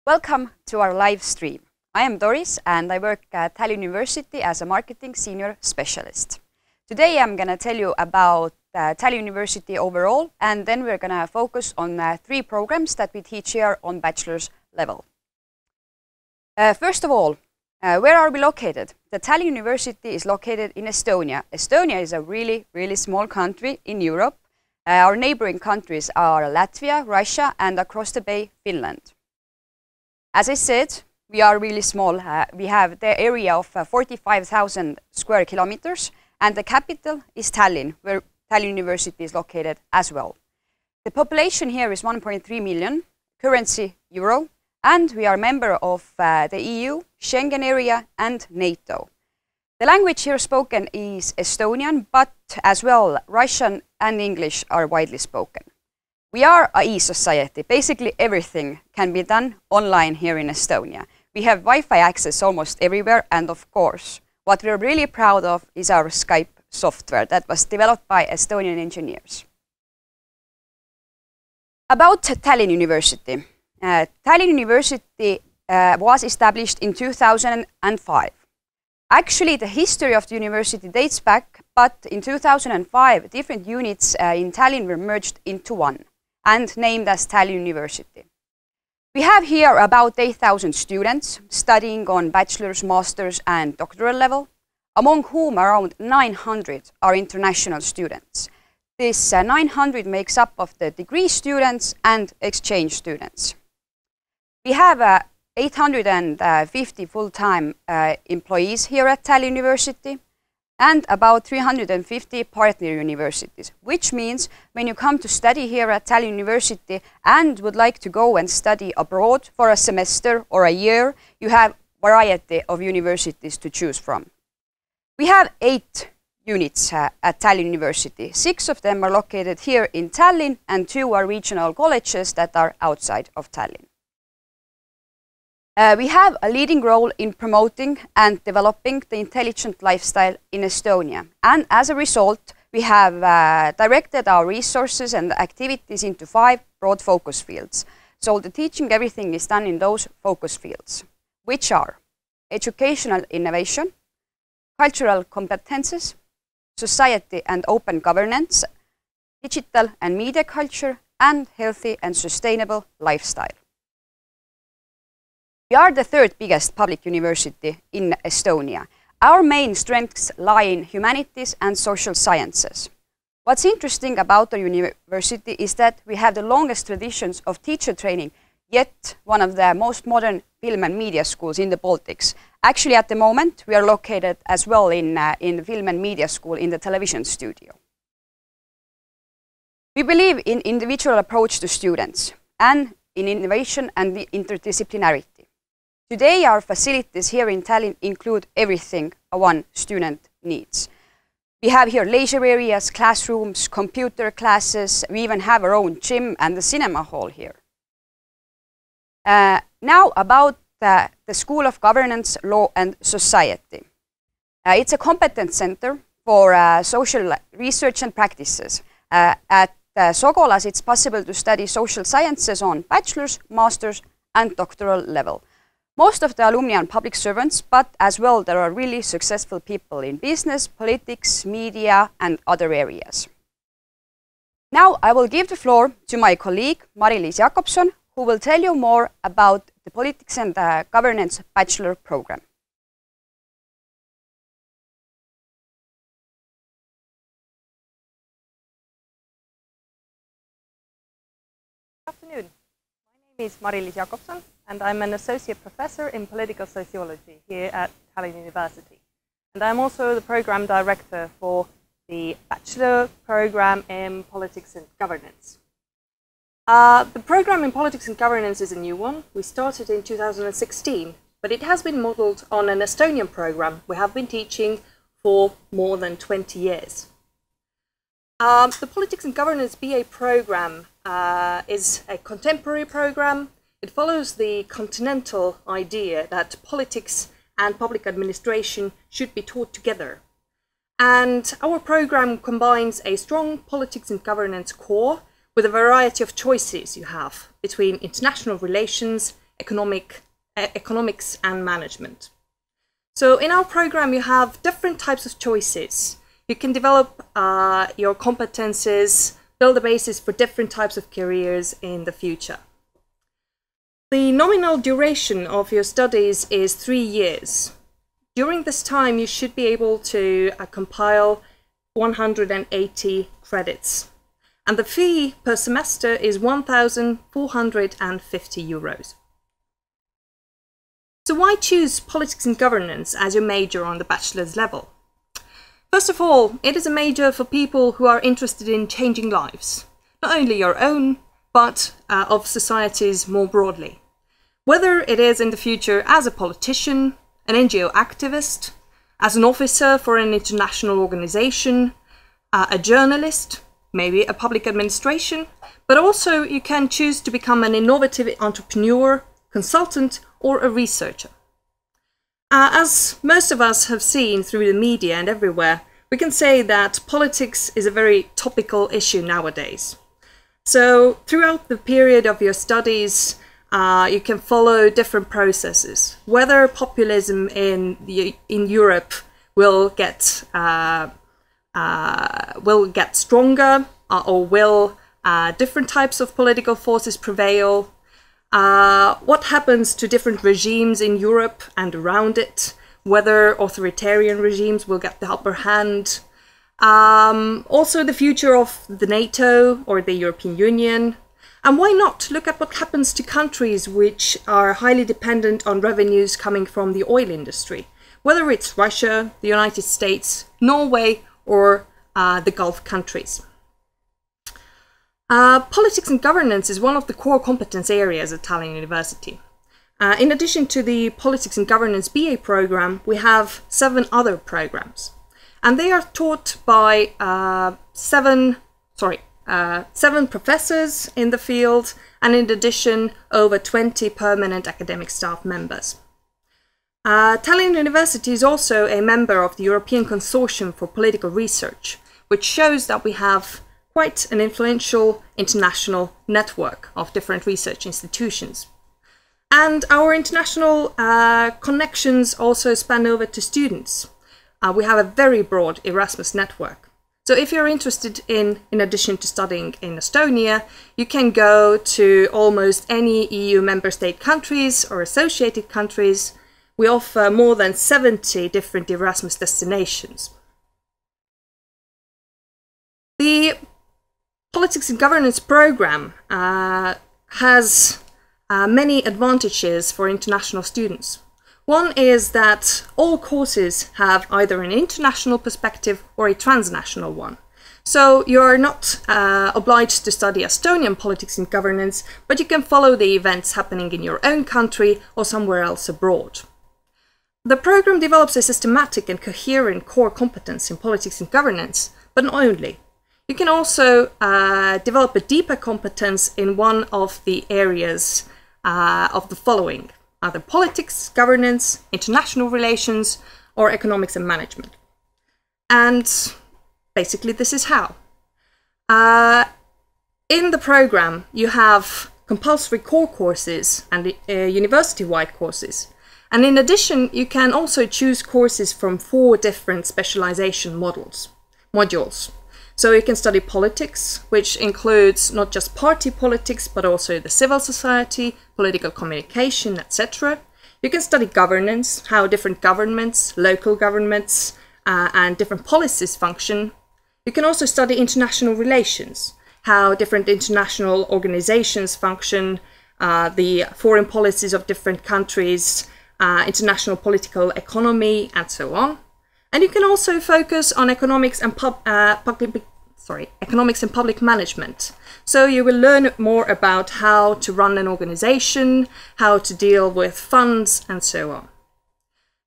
Welcome to our live stream. I am Doris and I work at Tallinn University as a marketing senior specialist. Today I'm going to tell you about Tallinn University overall, and then we're going to focus on 3 programs that we teach here on bachelor's level. First of all, where are we located? The Tallinn University is located in Estonia. Estonia is a really small country in Europe. Our neighboring countries are Latvia, Russia, and across the bay, Finland. As I said, we are really small. We have the area of 45,000 square kilometers, and the capital is Tallinn, where Tallinn University is located as well. The population here is 1.3 million, currency euro, and we are member of the EU, Schengen area, and NATO. The language here spoken is Estonian, but as well Russian and English are widely spoken. We are a e-society. Basically everything can be done online here in Estonia. We have Wi-Fi access almost everywhere, and of course, what we're really proud of is our Skype software that was developed by Estonian engineers. About Tallinn University. Tallinn University was established in 2005. Actually, the history of the university dates back, but in 2005, different units in Tallinn were merged into one and named as Tallinn University. We have here about 8,000 students studying on bachelor's, master's, and doctoral level, among whom around 900 are international students. This 900 makes up of the degree students and exchange students. We have 850 full-time employees here at Tallinn University and about 350 partner universities, which means when you come to study here at Tallinn University and would like to go and study abroad for a semester or a year, you have a variety of universities to choose from. We have 8 units at Tallinn University. 6 of them are located here in Tallinn and 2 are regional colleges that are outside of Tallinn. We have a leading role in promoting and developing the intelligent lifestyle in Estonia. And as a result, we have directed our resources and activities into 5 broad focus fields. So the teaching, everything is done in those focus fields, which are educational innovation, cultural competences, society and open governance, digital and media culture, and healthy and sustainable lifestyle. We are the 3rd biggest public university in Estonia. Our main strengths lie in humanities and social sciences. What's interesting about our university is that we have the longest traditions of teacher training, yet one of the most modern film and media schools in the Baltics. Actually, at the moment, we are located as well in the film and media school in the television studio. We believe in individual approach to students and in innovation and the interdisciplinarity. Today, our facilities here in Tallinn include everything one student needs. We have here leisure areas, classrooms, computer classes. We even have our own gym and the cinema hall here. Now about the School of Governance, Law and Society. It's a competence center for social research and practices. At Sogolas, it's possible to study social sciences on bachelor's, master's, and doctoral level. Most of the alumni are public servants, but as well there are really successful people in business, politics, media, and other areas. Now I will give the floor to my colleague Mari-Liis Jakobson, who will tell you more about the Politics and Governance Bachelor Program. Good afternoon. My name is Mari-Liis Jakobson, and I'm an associate professor in political sociology here at Tallinn University. And I'm also the program director for the bachelor program in politics and governance. The program in politics and governance is a new one. We started in 2016, but it has been modeled on an Estonian program we have been teaching for more than 20 years. The Politics and Governance BA program is a contemporary program. It follows the continental idea that politics and public administration should be taught together. And our program combines a strong politics and governance core with a variety of choices you have between international relations, economics and management. So in our program, you have different types of choices. You can develop your competences, build a basis for different types of careers in the future. The nominal duration of your studies is 3 years. During this time, you should be able to compile 180 credits. And the fee per semester is 1,450 euros. So why choose politics and governance as your major on the bachelor's level? First of all, it is a major for people who are interested in changing lives, not only your own, but of societies more broadly. Whether it is in the future as a politician, an NGO activist, as an officer for an international organization, a journalist, maybe a public administration, but also you can choose to become an innovative entrepreneur, consultant, or a researcher. As most of us have seen through the media and everywhere, we can say that politics is a very topical issue nowadays. So throughout the period of your studies, you can follow different processes. Whether populism in Europe will get stronger, or will different types of political forces prevail. What happens to different regimes in Europe and around it, whether authoritarian regimes will get the upper hand. Also the future of the NATO or the European Union. And why not look at what happens to countries which are highly dependent on revenues coming from the oil industry, whether it's Russia, the United States, Norway, or the Gulf countries. Politics and governance is one of the core competence areas at Tallinn University. In addition to the Politics and Governance BA program, we have 7 other programs. And they are taught by 7 professors in the field, and in addition, over 20 permanent academic staff members. Tallinn University is also a member of the European Consortium for Political Research, which shows that we have quite an influential international network of different research institutions. And our international connections also span over to students. We have a very broad Erasmus network. So if you're interested in addition to studying in Estonia, you can go to almost any EU member state countries or associated countries. We offer more than 70 different Erasmus destinations. The Politics and Governance program has many advantages for international students. One is that all courses have either an international perspective or a transnational one. So you're not obliged to study Estonian politics and governance, but you can follow the events happening in your own country or somewhere else abroad. The program develops a systematic and coherent core competence in politics and governance, but not only. You can also develop a deeper competence in one of the areas of the following: either politics, governance, international relations, or economics and management. And basically this is how. In the program, you have compulsory core courses and university-wide courses. And in addition, you can also choose courses from 4 different specialization modules. So you can study politics, which includes not just party politics, but also the civil society, political communication, etc. You can study governance, how different governments, local governments, and different policies function. You can also study international relations, how different international organizations function, the foreign policies of different countries, international political economy, and so on. And you can also focus on economics and public management. So you will learn more about how to run an organization, how to deal with funds, and so on.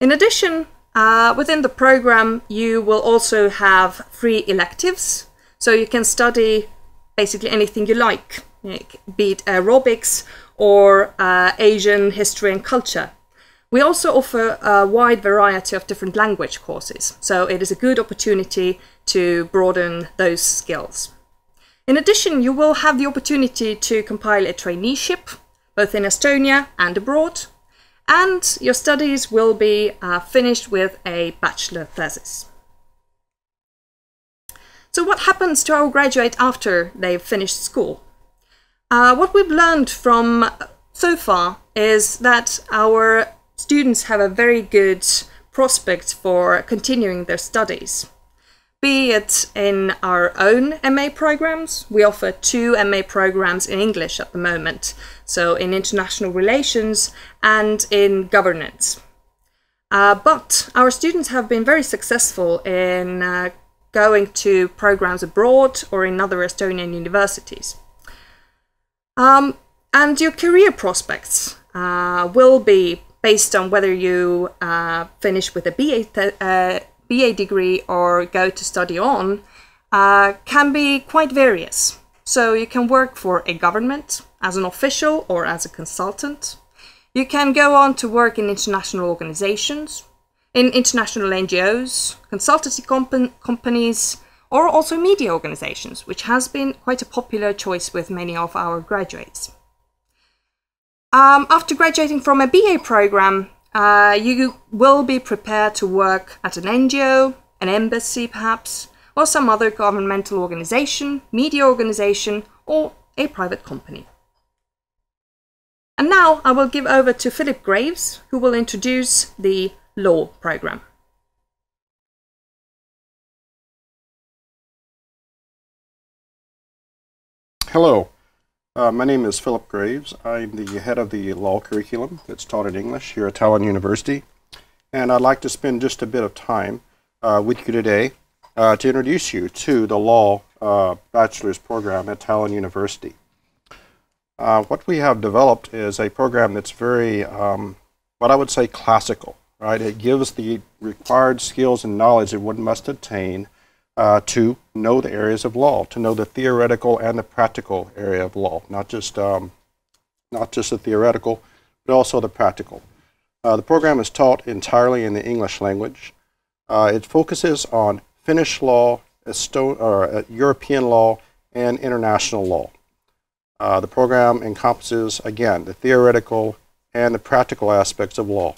In addition, within the program, you will also have free electives. So you can study basically anything you like, be it aerobics or Asian history and culture. We also offer a wide variety of different language courses, so it is a good opportunity to broaden those skills. In addition, you will have the opportunity to compile a traineeship, both in Estonia and abroad, and your studies will be finished with a bachelor thesis. So what happens to our graduate after they've finished school? What we've learned from so far is that our students have a very good prospect for continuing their studies. Be it in our own MA programs, we offer 2 MA programs in English at the moment, so in international relations and in governance. But our students have been very successful in going to programs abroad or in other Estonian universities. And your career prospects will be based on whether you finish with a BA degree or go to study on, can be quite various. So you can work for a government as an official or as a consultant. You can go on to work in international organizations, in international NGOs, consultancy companies, or also media organizations, which has been quite a popular choice with many of our graduates. After graduating from a BA program, you will be prepared to work at an NGO, an embassy perhaps, or some other governmental organization, media organization, or a private company. And now I will give over to Philip Graves, who will introduce the law program. Hello, my name is Philip Graves. I'm the head of the law curriculum that's taught in English here at Tallinn University. And I'd like to spend just a bit of time with you today to introduce you to the law bachelor's program at Tallinn University. What we have developed is a program that's very, what I would say, classical, right? It gives the required skills and knowledge that one must attain to know the areas of law, to know the theoretical and the practical area of law, not just the theoretical, but also the practical. The program is taught entirely in the English language. It focuses on Finnish law, European law, and international law. The program encompasses, again, the theoretical and the practical aspects of law.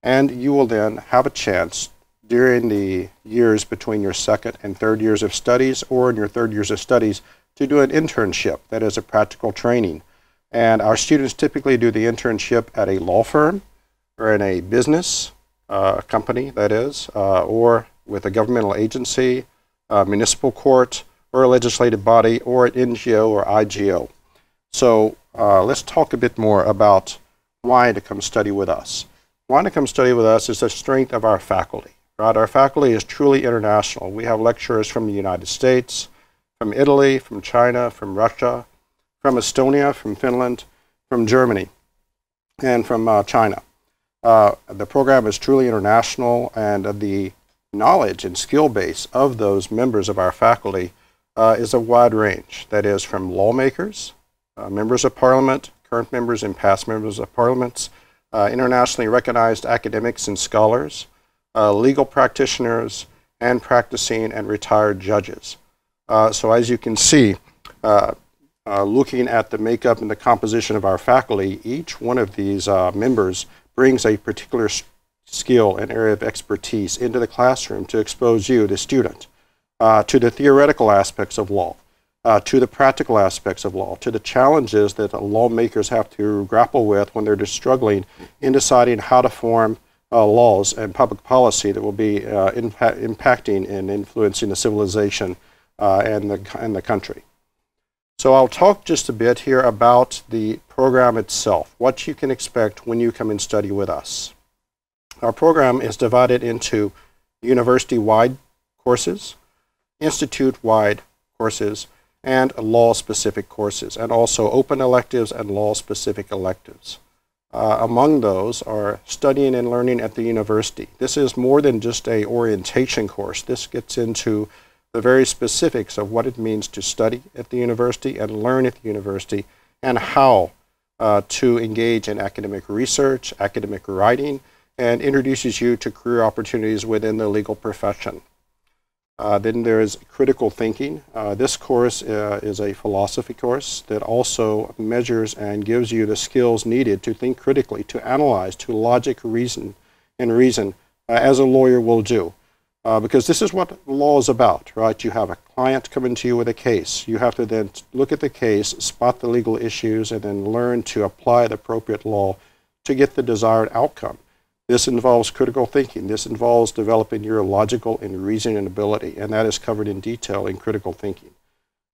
And you will then have a chance during the years between your second and third years of studies, or in your third years of studies, to do an internship, that is a practical training. And our students typically do the internship at a law firm, or in a business company, that is, or with a governmental agency, a municipal court, or a legislative body, or an NGO or IGO. So let's talk a bit more about why to come study with us. Why to come study with us is the strength of our faculty. Right? Our faculty is truly international. We have lecturers from the United States, from Italy, from China, from Russia, from Estonia, from Finland, from Germany, and from China. The program is truly international, and the knowledge and skill base of those members of our faculty is a wide range. That is from lawmakers, members of parliament, current members and past members of parliaments, internationally recognized academics and scholars, legal practitioners, and practicing and retired judges. So as you can see, looking at the makeup and the composition of our faculty, each one of these members brings a particular skill and area of expertise into the classroom to expose you, the student, to the theoretical aspects of law, to the practical aspects of law, to the challenges that lawmakers have to grapple with when they're just struggling in deciding how to form laws and public policy that will be impacting and influencing the civilization and the country. So I'll talk just a bit here about the program itself, what you can expect when you come and study with us. Our program is divided into university-wide courses, institute-wide courses, and law-specific courses, and also open electives and law-specific electives. Among those are studying and learning at the university. This is more than just an orientation course. This gets into the very specifics of what it means to study at the university and learn at the university, and how to engage in academic research, academic writing, and introduces you to career opportunities within the legal profession. Then there is critical thinking. This course is a philosophy course that also measures and gives you the skills needed to think critically, to analyze, to logic, reason, as a lawyer will do. Because this is what law is about, right? You have a client coming to you with a case. You have to then look at the case, spot the legal issues, and then learn to apply the appropriate law to get the desired outcome. This involves critical thinking. This involves developing your logical and reasoning ability, and that is covered in detail in critical thinking.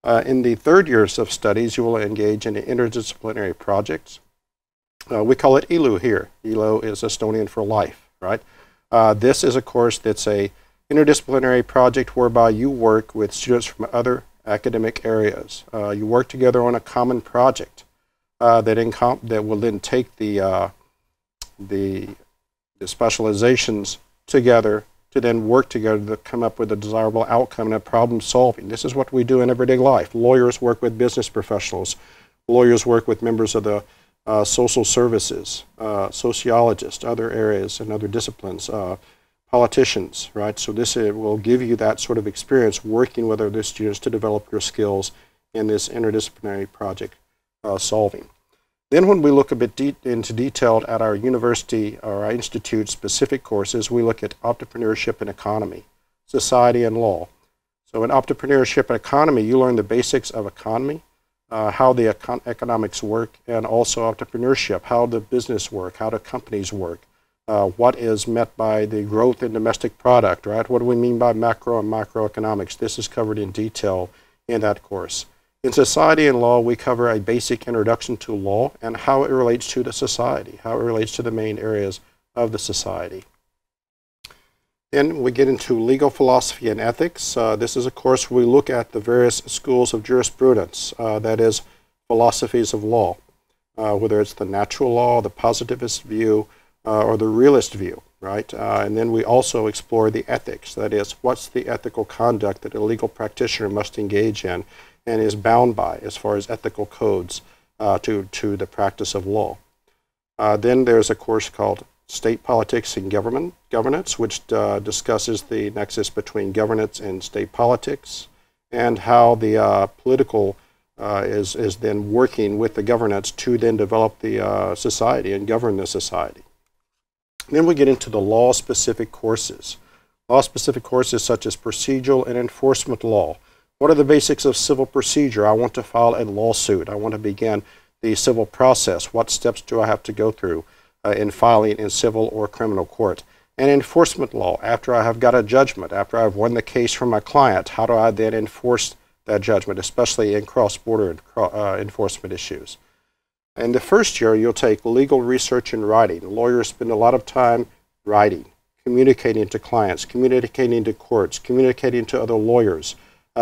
In the third years of studies, you will engage in interdisciplinary projects. We call it ELU here. ELU is Estonian for life, right? This is a course that's a interdisciplinary project whereby you work with students from other academic areas. You work together on a common project that will then take the specializations together to then work together to come up with a desirable outcome and a problem solving. This is what we do in everyday life. Lawyers work with business professionals. Lawyers work with members of the social services, sociologists, other areas and other disciplines, politicians, right? So this will give you that sort of experience working with other students to develop your skills in this interdisciplinary project solving. Then when we look a bit into detail at our university or our institute specific courses, we look at entrepreneurship and economy, society and law. So in entrepreneurship and economy, you learn the basics of economy, how the economics work, and also entrepreneurship, how the business work, how the companies work. What is meant by the growth in domestic product, right? What do we mean by macro and microeconomics? This is covered in detail in that course. In society and law, we cover a basic introduction to law and how it relates to the society, how it relates to the main areas of the society. Then we get into legal philosophy and ethics. This is a course where we look at the various schools of jurisprudence, that is, philosophies of law, whether it's the natural law, the positivist view, or the realist view, right? And then we also explore the ethics, that is, what's the ethical conduct that a legal practitioner must engage in and is bound by as far as ethical codes to the practice of law. Then there's a course called State Politics and Governance, which discusses the nexus between governance and state politics and how the political is then working with the governance to then develop the society and govern the society. Then we get into the law-specific courses. Law-specific courses such as procedural and enforcement law. What are the basics of civil procedure? I want to file a lawsuit. I want to begin the civil process. What steps do I have to go through in filing in civil or criminal court? And enforcement law, after I have got a judgment, after I've won the case from my client, how do I then enforce that judgment, especially in cross-border enforcement issues? In the first year, you'll take legal research and writing. Lawyers spend a lot of time writing, communicating to clients, communicating to courts, communicating to other lawyers.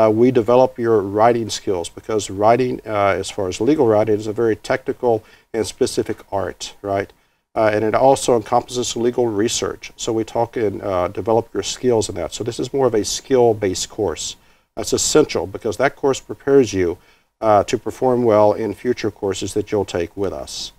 We develop your writing skills because writing, as far as legal writing, is a very technical and specific art, right? And it also encompasses legal research. So we talk and develop your skills in that. So this is more of a skill-based course. That's essential because that course prepares you to perform well in future courses that you'll take with us.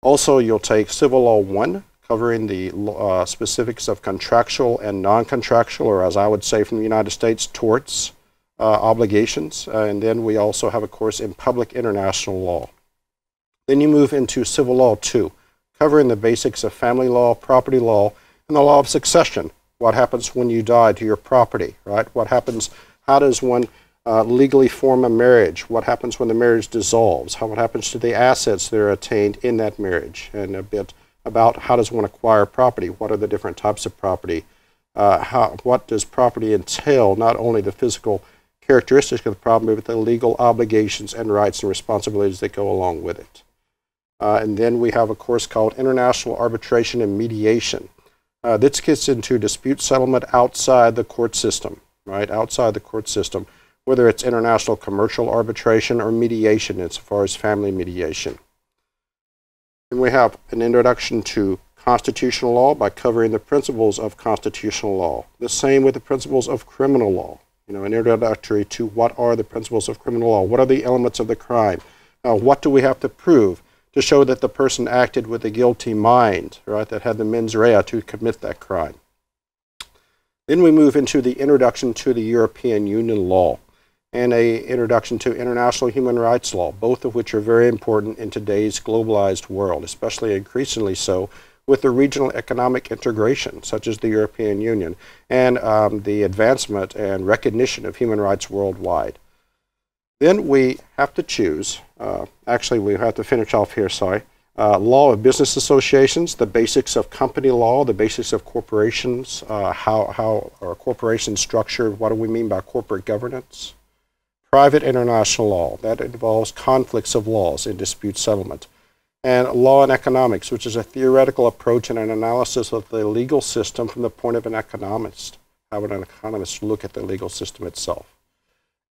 Also, you'll take Civil Law 1, covering the specifics of contractual and non-contractual, or as I would say from the United States, torts, obligations. And then we also have a course in Public International Law. Then you move into Civil Law 2, covering the basics of family law, property law, and the law of succession. What happens when you die to your property, right? What happens, how does one legally form a marriage? What happens when the marriage dissolves? What happens to the assets that are attained in that marriage? And a bit about how does one acquire property? What are the different types of property? What does property entail? Not only the physical characteristics of the property, but the legal obligations and rights and responsibilities that go along with it. And then we have a course called International Arbitration and Mediation. This gets into dispute settlement outside the court system, right? Outside the court system, whether it's international commercial arbitration or mediation as far as family mediation. And we have an introduction to constitutional law by covering the principles of constitutional law. The same with the principles of criminal law. You know, an introductory to what are the principles of criminal law? What are the elements of the crime? What do we have to prove to show that the person acted with a guilty mind, right, that had the mens rea to commit that crime? Then we move into the introduction to the European Union law and a introduction to international human rights law, both of which are very important in today's globalized world, especially increasingly so with the regional economic integration, such as the European Union, and the advancement and recognition of human rights worldwide. Then we have to choose, actually we have to finish off here, sorry, law of business associations, the basics of company law, the basics of corporations, how are corporations structured, what do we mean by corporate governance. Private international law, that involves conflicts of laws in dispute settlement. And law and economics, which is a theoretical approach and an analysis of the legal system from the point of an economist. How would an economist look at the legal system itself?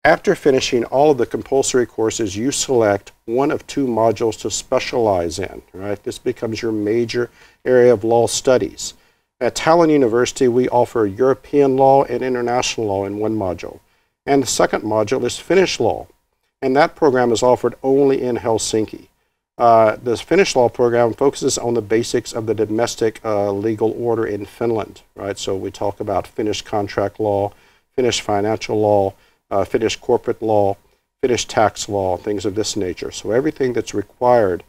After finishing all of the compulsory courses, you select one of two modules to specialize in, right? This becomes your major area of law studies. At Tallinn University, we offer European law and international law in one module. And the second module is Finnish law. And that program is offered only in Helsinki. This Finnish law program focuses on the basics of the domestic legal order in Finland, right? So we talk about Finnish contract law, Finnish financial law, Finnish corporate law, Finnish tax law, things of this nature. So everything that's required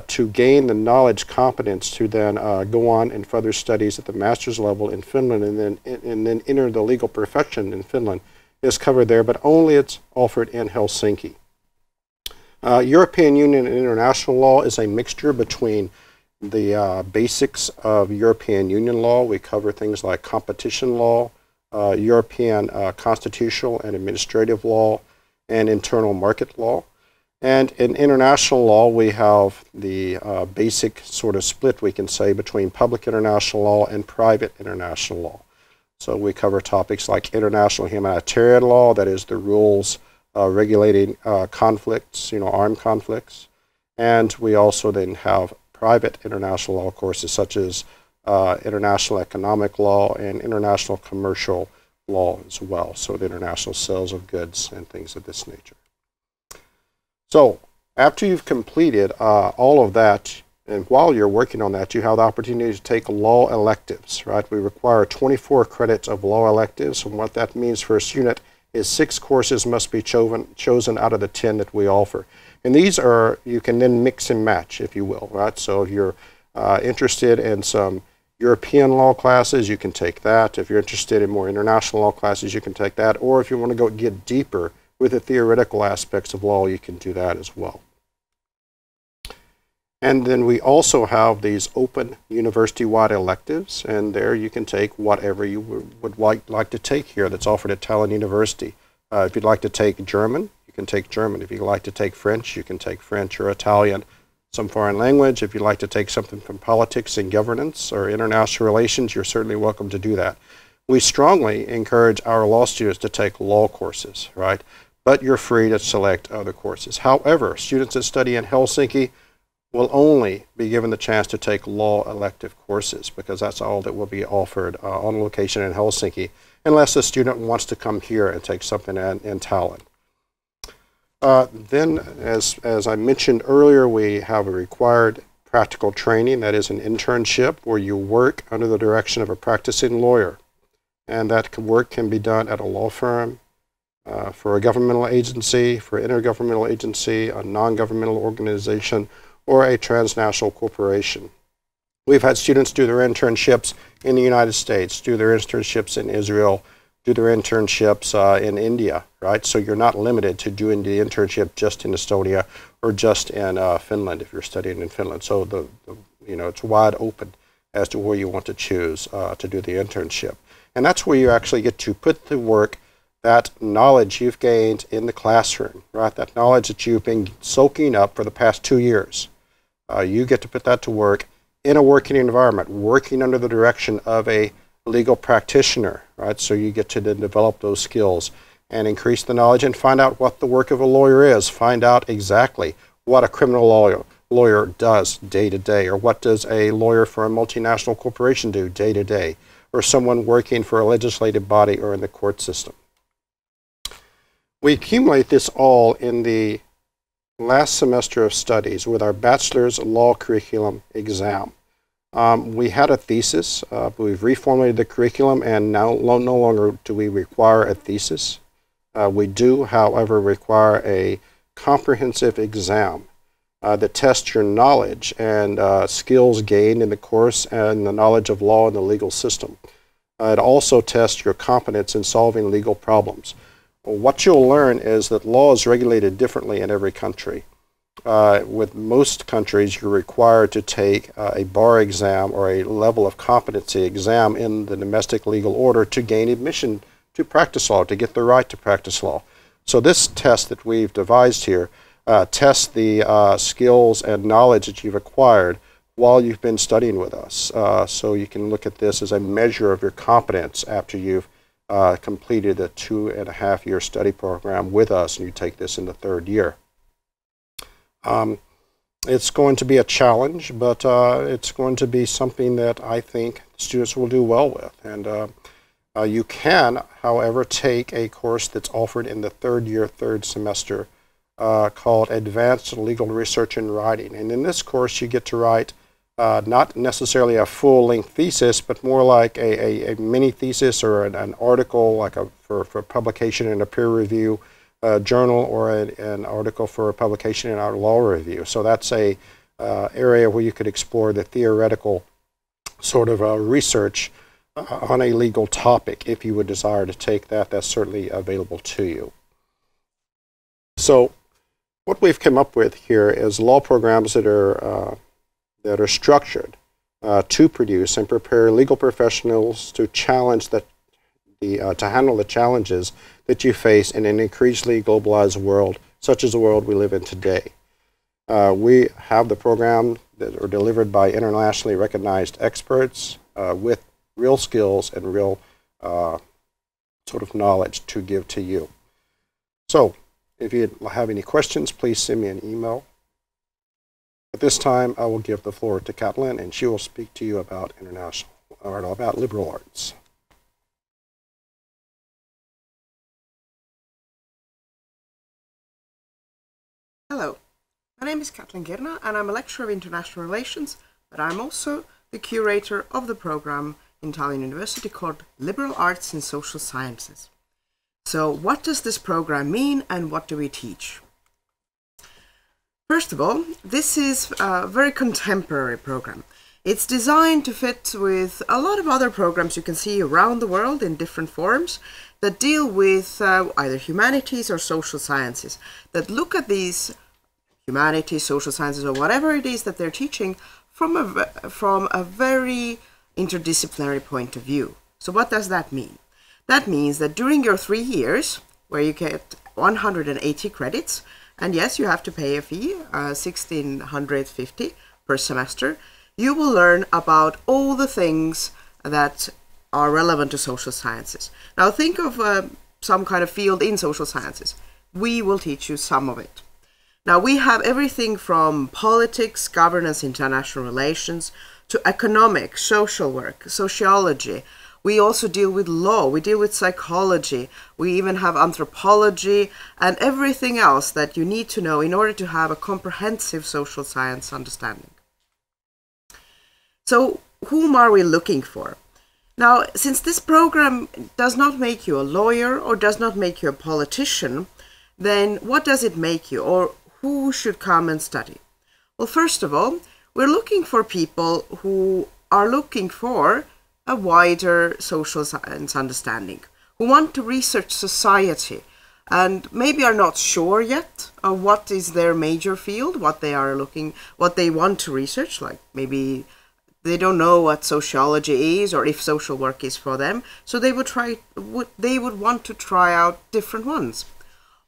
to gain the knowledge competence to then go on and further studies at the master's level in Finland and then enter the legal profession in Finland is covered there, but only it's offered in Helsinki. European Union and international law is a mixture between the basics of European Union law. We cover things like competition law, European constitutional and administrative law, and internal market law. And in international law, we have the basic sort of split, we can say, between public international law and private international law. So we cover topics like international humanitarian law, that is the rules regulating conflicts, armed conflicts. And we also then have private international law courses such as international economic law and international commercial law as well. So the international sales of goods and things of this nature. So after you've completed all of that, and while you're working on that, you have the opportunity to take law electives, right? We require 24 credits of law electives, and what that means for a student is 6 courses must be chosen out of the 10 that we offer. And these are, you can then mix and match, if you will, right? So if you're interested in some European law classes, you can take that. If you're interested in more international law classes, you can take that. Or if you want to go get deeper with the theoretical aspects of law, you can do that as well. And then we also have these open university-wide electives, and there you can take whatever you would like to take here that's offered at Tallinn University. If you'd like to take German, you can take German. If you'd like to take French, you can take French or Italian, some foreign language. If you'd like to take something from politics and governance or international relations, you're certainly welcome to do that. We strongly encourage our law students to take law courses, right? But you're free to select other courses. However, students that study in Helsinki will only be given the chance to take law elective courses because that's all that will be offered on location in Helsinki, unless a student wants to come here and take something in Tallinn. Then, as I mentioned earlier, we have a required practical training, that is an internship, where you work under the direction of a practicing lawyer. And that work can be done at a law firm, for a governmental agency, for an intergovernmental agency, a non-governmental organization, or a transnational corporation. We've had students do their internships in the United States, do their internships in Israel, do their internships in India, right? So you're not limited to doing the internship just in Estonia or just in Finland if you're studying in Finland. So it's wide open as to where you want to choose to do the internship. And that's where you actually get to put to work that knowledge you've gained in the classroom, right? That knowledge that you've been soaking up for the past 2 years. You get to put that to work in a working environment, working under the direction of a legal practitioner, right? So you get to then develop those skills and increase the knowledge and find out what the work of a lawyer is. Find out exactly what a criminal lawyer does day to day, or what does a lawyer for a multinational corporation do day to day, or someone working for a legislative body or in the court system. We accumulate this all in the last semester of studies with our bachelor's law curriculum exam. We had a thesis, but we've reformulated the curriculum, and now no longer do we require a thesis. We do, however, require a comprehensive exam that tests your knowledge and skills gained in the course and the knowledge of law and the legal system. It also tests your competence in solving legal problems. What you'll learn is that law is regulated differently in every country. With most countries, you're required to take a bar exam or a level of competency exam in the domestic legal order to gain admission to practice law, to get the right to practice law. So this test that we've devised here tests the skills and knowledge that you've acquired while you've been studying with us. So you can look at this as a measure of your competence after you've completed a 2.5-year study program with us and you take this in the 3rd year. It's going to be a challenge, but it's going to be something that I think students will do well with. And you can, however, take a course that's offered in the 3rd year, 3rd semester called Advanced Legal Research and Writing. And in this course, you get to write not necessarily a full-length thesis, but more like a mini thesis or an article like for publication in a peer review journal, or an article for a publication in our law review. So that's a area where you could explore the theoretical sort of research on a legal topic. If you would desire to take that, that's certainly available to you. So what we've come up with here is law programs that are structured to produce and prepare legal professionals to challenge to handle the challenges that you face in an increasingly globalized world, such as the world we live in today. We have the program that are delivered by internationally recognized experts with real skills and real sort of knowledge to give to you. So if you have any questions, please send me an email. At this time, I will give the floor to Katalin, and she will speak to you about about liberal arts. Hello, my name is Katalin Gerna, and I'm a lecturer of international relations, but I'm also the curator of the program in Tallinn University called Liberal Arts and Social Sciences. So what does this program mean, and what do we teach? First of all, this is a very contemporary program. It's designed to fit with a lot of other programs you can see around the world in different forms that deal with either humanities or social sciences, that look at these humanities, social sciences, or whatever it is that they're teaching from a very interdisciplinary point of view. So what does that mean? That means that during your 3 years, where you get 180 credits, and yes, you have to pay a fee, 1,650 per semester, you will learn about all the things that are relevant to social sciences. Now think of some kind of field in social sciences. We will teach you some of it. Now we have everything from politics, governance, international relations, to economics, social work, sociology. We also deal with law, we deal with psychology, we even have anthropology and everything else that you need to know in order to have a comprehensive social science understanding. So whom are we looking for? Now, since this program does not make you a lawyer or does not make you a politician, then what does it make you, or who should come and study? Well, first of all, we're looking for people who are looking for a wider social science understanding, who want to research society and maybe are not sure yet of what is their major field, what they want to research, like maybe they don't know what sociology is or if social work is for them, so they would want to try out different ones.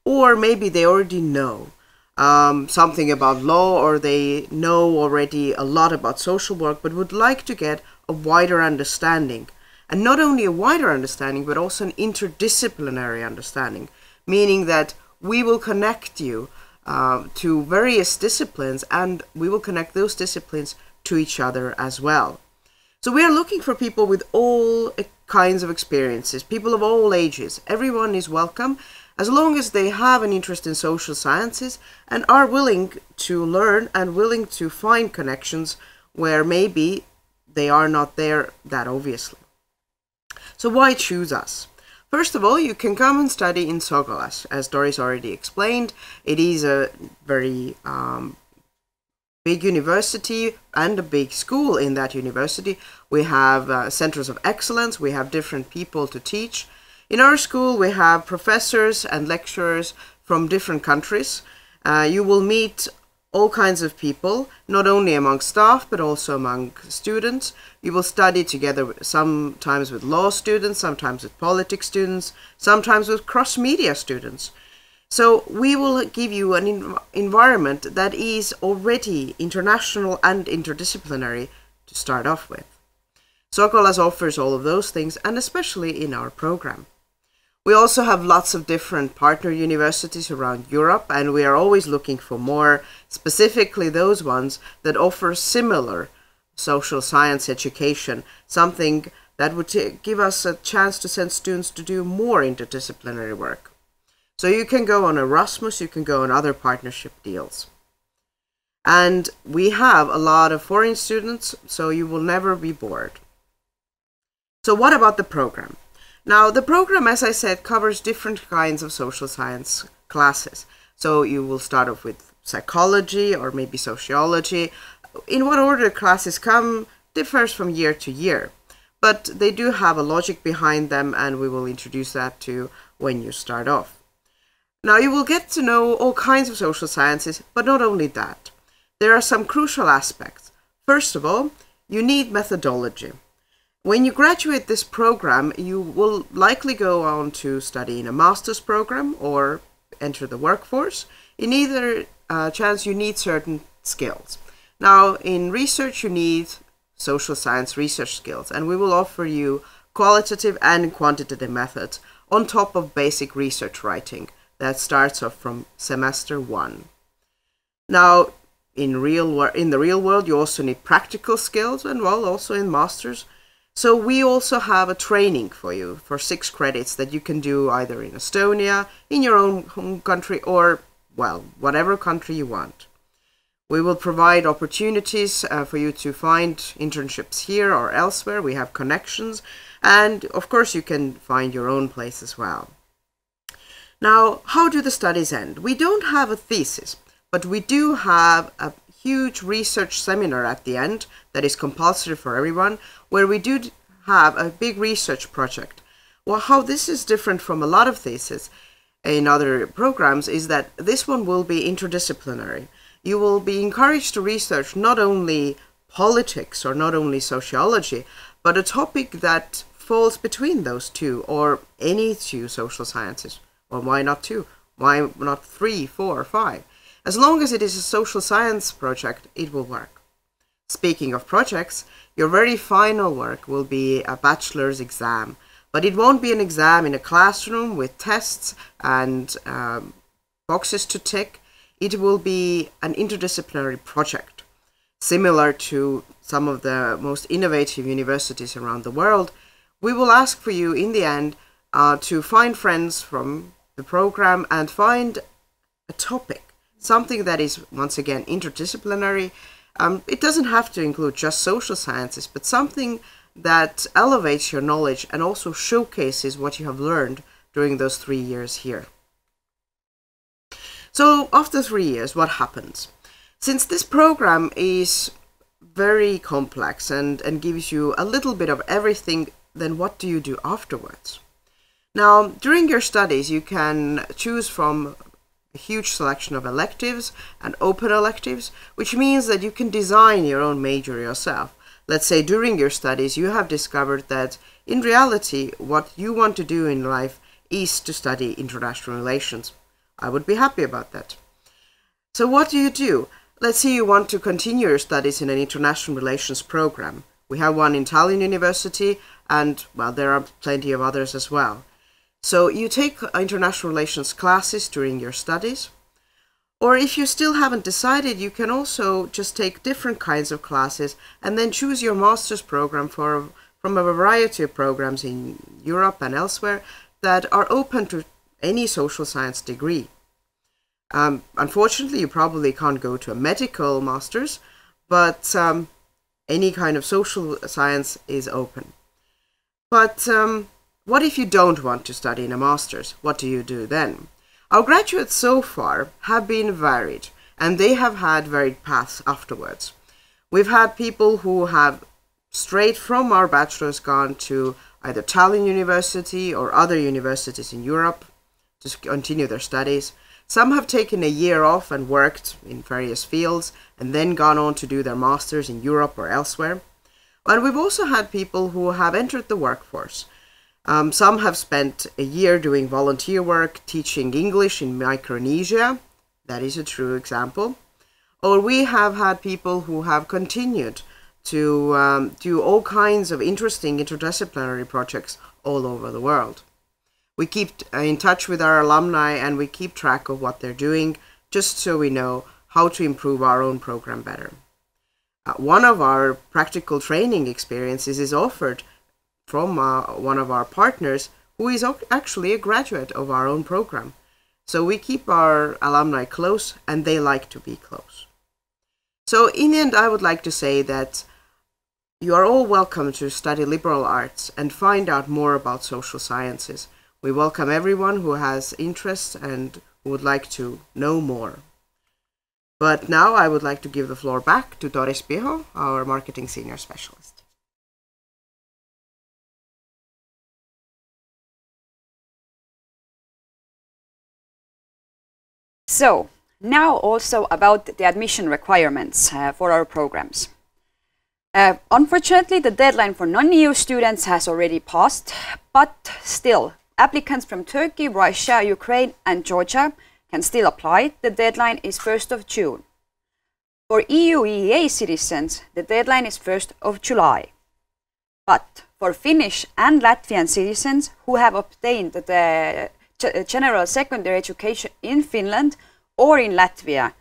Or maybe they already know something about law, or they know already a lot about social work, but would like to get a wider understanding. And not only a wider understanding, but also an interdisciplinary understanding, meaning that we will connect you to various disciplines, and we will connect those disciplines to each other as well. So we are looking for people with all kinds of experiences, people of all ages. Everyone is welcome, as long as they have an interest in social sciences and are willing to learn and willing to find connections where maybe they are not there that obviously. So why choose us? First of all, you can come and study in Sogalas. As Doris already explained, it is a very big university and a big school in that university. We have centers of excellence, we have different people to teach. In our school, we have professors and lecturers from different countries. You will meet all kinds of people, not only among staff, but also among students. You will study together sometimes with law students, sometimes with politics students, sometimes with cross-media students. So we will give you an environment that is already international and interdisciplinary to start off with. Sogalas offers all of those things, and especially in our program. We also have lots of different partner universities around Europe, and we are always looking for more, specifically those ones that offer similar social science education, something that would give us a chance to send students to do more interdisciplinary work. So you can go on Erasmus, you can go on other partnership deals. And we have a lot of foreign students, so you will never be bored. So what about the program? Now, the program, as I said, covers different kinds of social science classes. So you will start off with psychology or maybe sociology. In what order classes come differs from year to year, but they do have a logic behind them, and we will introduce that to when you start off. Now, you will get to know all kinds of social sciences, but not only that. There are some crucial aspects. First of all, you need methodology. When you graduate this program, you will likely go on to study in a master's program or enter the workforce. In either chance, you need certain skills. Now, in research, you need social science research skills, and we will offer you qualitative and quantitative methods on top of basic research writing that starts off from semester 1. Now, in the real world, you also need practical skills, and well, also in masters. So we also have a training for you for 6 credits that you can do either in Estonia, in your own home country, or, well, whatever country you want. We will provide opportunities for you to find internships here or elsewhere. We have connections, and of course you can find your own place as well. Now, how do the studies end? We don't have a thesis, but we do have a huge research seminar at the end that is compulsory for everyone, where we do have a big research project. Well, how this is different from a lot of theses in other programs is that this one will be interdisciplinary. You will be encouraged to research not only politics or not only sociology, but a topic that falls between those two, or any 2 social sciences. Or why not 2? Why not 3, 4, 5? As long as it is a social science project, it will work. Speaking of projects, your very final work will be a bachelor's exam, but it won't be an exam in a classroom with tests and boxes to tick. It will be an interdisciplinary project. Similar to some of the most innovative universities around the world, we will ask for you in the end to find friends from the program and find a topic, something that is, once again, interdisciplinary. It doesn't have to include just social sciences, but something that elevates your knowledge and also showcases what you have learned during those 3 years here. So after 3 years, what happens? Since this program is very complex and gives you a little bit of everything, then what do you do afterwards? Now, during your studies, you can choose from a huge selection of electives and open electives, which means that you can design your own major yourself. Let's say during your studies, you have discovered that in reality, what you want to do in life is to study international relations. I would be happy about that. So what do? Let's say you want to continue your studies in an international relations program. We have one in Tallinn University, and, well, there are plenty of others as well. So you take international relations classes during your studies, or if you still haven't decided, you can also just take different kinds of classes and then choose your master's program from a variety of programs in Europe and elsewhere that are open to any social science degree. Unfortunately, you probably can't go to a medical master's, but Any kind of social science is open. But what if you don't want to study in a master's? What do you do then? Our graduates so far have been varied, and they have had varied paths afterwards. We've had people who have straight from our bachelor's gone to either Tallinn University or other universities in Europe to continue their studies. Some have taken a year off and worked in various fields and then gone on to do their masters in Europe or elsewhere. And we've also had people who have entered the workforce. Some have spent a year doing volunteer work, teaching English in Micronesia. That is a true example. Or we have had people who have continued to do all kinds of interesting interdisciplinary projects all over the world. We keep in touch with our alumni and we keep track of what they're doing, just so we know how to improve our own program better. One of our practical training experiences is offered from one of our partners who is actually a graduate of our own program. So we keep our alumni close and they like to be close. So in the end, I would like to say that you are all welcome to study liberal arts and find out more about social sciences. We welcome everyone who has interest and who would like to know more. But now I would like to give the floor back to Doris Piho, our marketing senior specialist. So, now also about the admission requirements for our programs. Unfortunately, the deadline for non-EU students has already passed, but still, applicants from Turkey, Russia, Ukraine and Georgia can still apply. The deadline is 1st of June. For EU-EEA citizens, the deadline is 1st of July. But for Finnish and Latvian citizens who have obtained the general secondary education in Finland or in Latvia,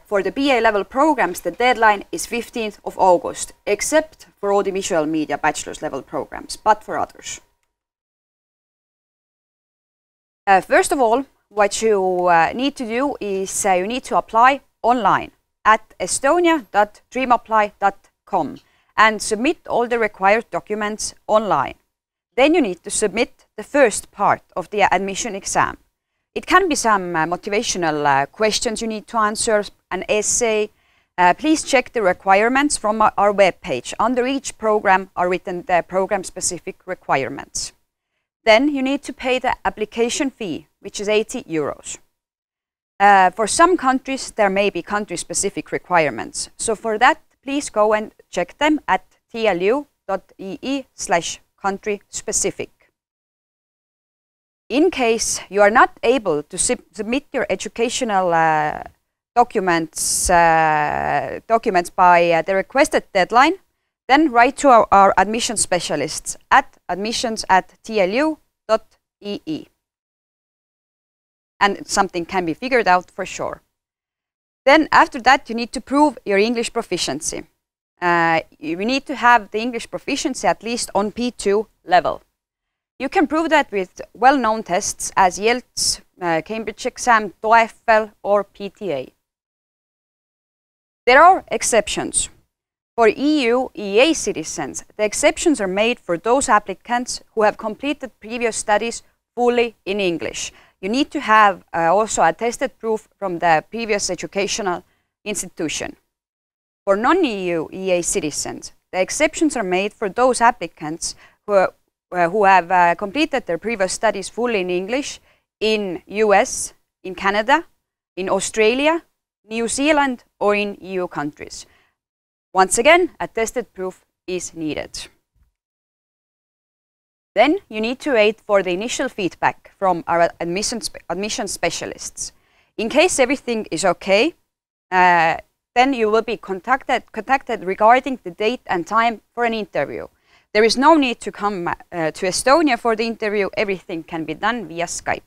for the BA level programs, the deadline is 15th of August, except for audiovisual media bachelor's level programs, but for others. First of all, what you need to do is you need to apply online at estonia.dreamapply.com and submit all the required documents online. Then you need to submit the first part of the admission exam. It can be some motivational questions you need to answer, an essay. Please check the requirements from our webpage. Under each program are written the program-specific requirements. Then you need to pay the application fee, which is 80 euros. For some countries, there may be country-specific requirements. So for that, please go and check them at tlu.ee/country-specific. In case you are not able to submit your educational documents by the requested deadline, then write to our admission specialists at admissions@tlu.ee. And something can be figured out for sure. Then after that, you need to prove your English proficiency. You need to have the English proficiency at least on P2 level. You can prove that with well-known tests as IELTS, Cambridge exam, TOEFL or PTA. There are exceptions. For EU-EEA citizens, the exceptions are made for those applicants who have completed previous studies fully in English. You need to have also attested proof from the previous educational institution. For non-EU-EEA citizens, the exceptions are made for those applicants who have completed their previous studies fully in English in US, in Canada, in Australia, New Zealand or in EU countries. Once again, attested proof is needed. Then you need to wait for the initial feedback from our admission specialists. In case everything is okay, then you will be contacted regarding the date and time for an interview. There is no need to come to Estonia for the interview. Everything can be done via Skype.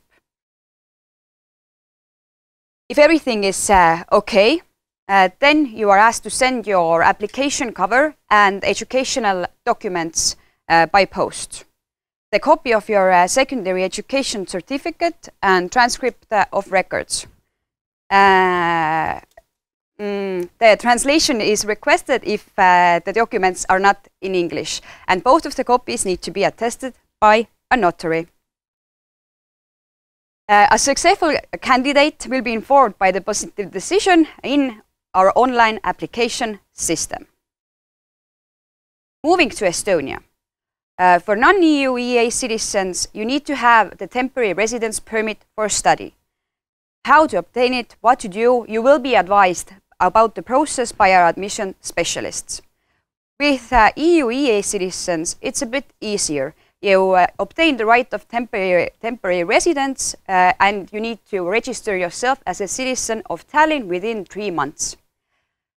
If everything is okay, then you are asked to send your application cover and educational documents by post. The copy of your secondary education certificate and transcript of records. The translation is requested if the documents are not in English, and both of the copies need to be attested by a notary. A successful candidate will be informed by the positive decision in our online application system. Moving to Estonia. For non-EUE citizens, you need to have the temporary residence permit for study. How to obtain it, what to do, you will be advised about the process by our admission specialists. With EUE citizens, it's a bit easier. You obtain the right of temporary residence and you need to register yourself as a citizen of Tallinn within 3 months.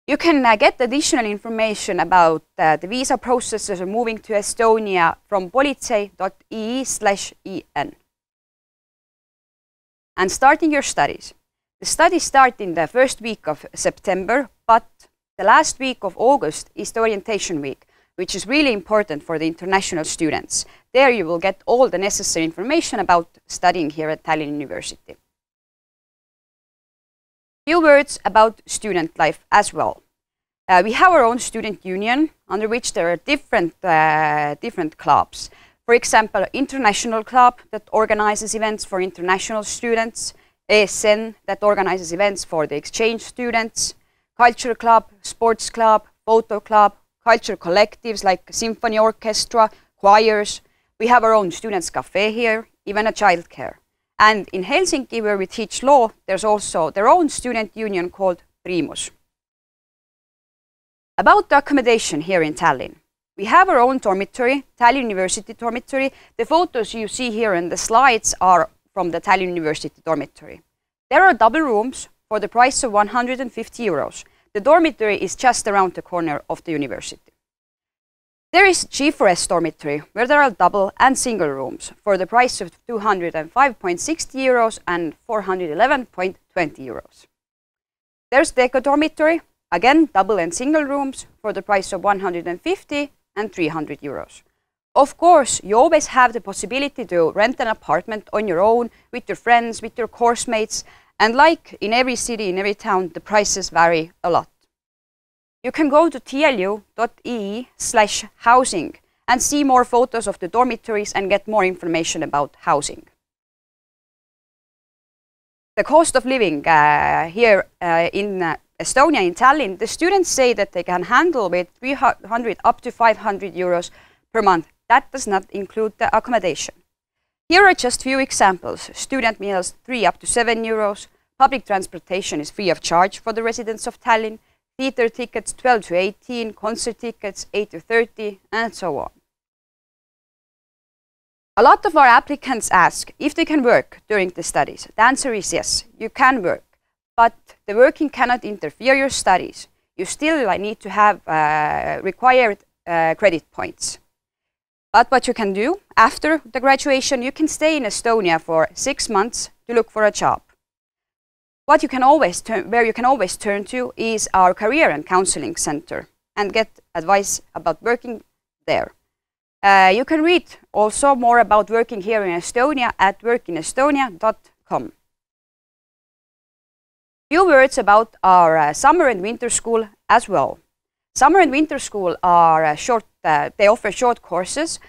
You can get additional information about the visa processes of moving to Estonia from politsei.ee/en. And starting your studies. The studies start in the first week of September, but the last week of August is the orientation week, which is really important for the international students. There you will get all the necessary information about studying here at Tallinn University. Few words about student life as well. We have our own student union, under which there are different clubs. For example, International Club that organizes events for international students, ESN that organizes events for the exchange students, Culture Club, Sports Club, Photo Club, culture collectives like symphony orchestra, choirs. We have our own students' cafe here, even a childcare. And in Helsinki, where we teach law, there's also their own student union called Primus. About the accommodation here in Tallinn. We have our own dormitory, Tallinn University dormitory. The photos you see here in the slides are from the Tallinn University dormitory. There are double rooms for the price of 150 euros. The dormitory is just around the corner of the university. There is G4S dormitory, where there are double and single rooms for the price of 205.60 euros and 411.20 euros. There's Deco dormitory, again double and single rooms for the price of 150 and 300 euros. Of course, you always have the possibility to rent an apartment on your own, with your friends, with your course mates, and like in every city, in every town, the prices vary a lot. You can go to tlu.ee/housing and see more photos of the dormitories and get more information about housing. The cost of living here in Estonia, in Tallinn, the students say that they can handle with 300 up to 500 euros per month. That does not include the accommodation. Here are just few examples. Student meals 3 up to 7 euros. Public transportation is free of charge for the residents of Tallinn. Theatre tickets 12 to 18, concert tickets 8 to 30, and so on. A lot of our applicants ask if they can work during the studies. The answer is yes, you can work, but the working cannot interfere your studies. You still need to have required credit points. But what you can do after the graduation, you can stay in Estonia for 6 months to look for a job. What you can always turn to is our career and counseling center and get advice about working there. You can read also more about working here in Estonia at workinestonia.com. Few words about our summer and winter school as well. Summer and winter school are they offer short courses.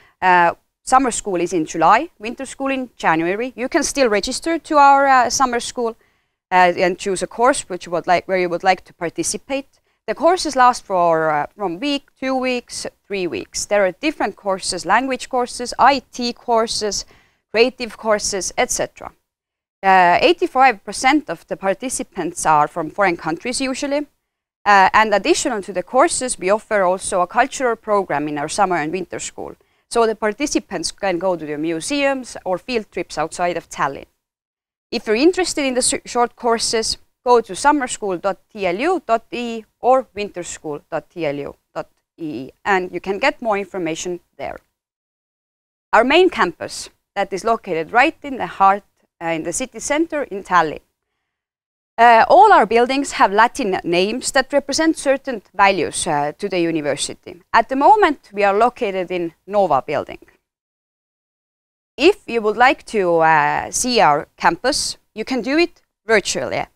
Summer school is in July, winter school in January. You can still register to our summer school and choose a course where you would like to participate. The courses last for from week, 2 weeks, 3 weeks. There are different courses, language courses, IT courses, creative courses, etc. 85% of the participants are from foreign countries usually. And additional to the courses, we offer also a cultural program in our summer and winter school. So the participants can go to the museums or field trips outside of Tallinn. If you're interested in the short courses, go to summerschool.tlu.ee or winterschool.tlu.ee and you can get more information there. Our main campus that is located right in the heart, in the city center in Tallinn. All our buildings have Latin names that represent certain values to the university. At the moment, we are located in Nova building. If you would like to see our campus, you can do it virtually.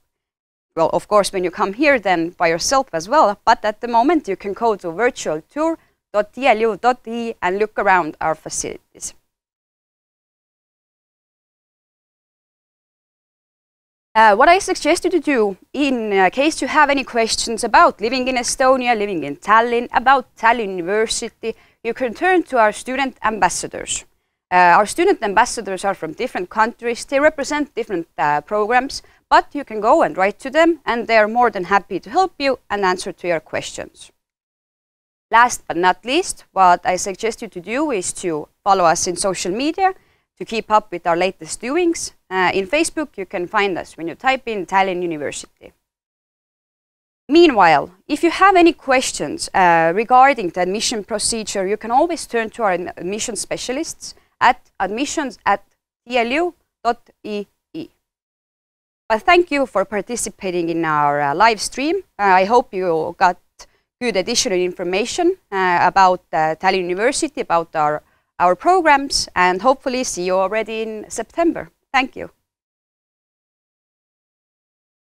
well, of course, when you come here, then by yourself as well. But at the moment, you can go to virtualtour.tlu.ee and look around our facilities. What I suggest you to do, in case you have any questions about living in Estonia, living in Tallinn, about Tallinn University, you can turn to our student ambassadors. Our student ambassadors are from different countries. They represent different programs, but you can go and write to them, and they are more than happy to help you and answer to your questions. Last but not least, what I suggest you to do is to follow us in social media to keep up with our latest doings. In Facebook, you can find us when you type in Tallinn University. Meanwhile, if you have any questions regarding the admission procedure, you can always turn to our admission specialists at admissions@tlu.ee. But thank you for participating in our live stream. I hope you got good additional information about Tallinn University, about our programs, and hopefully see you already in September. Thank you.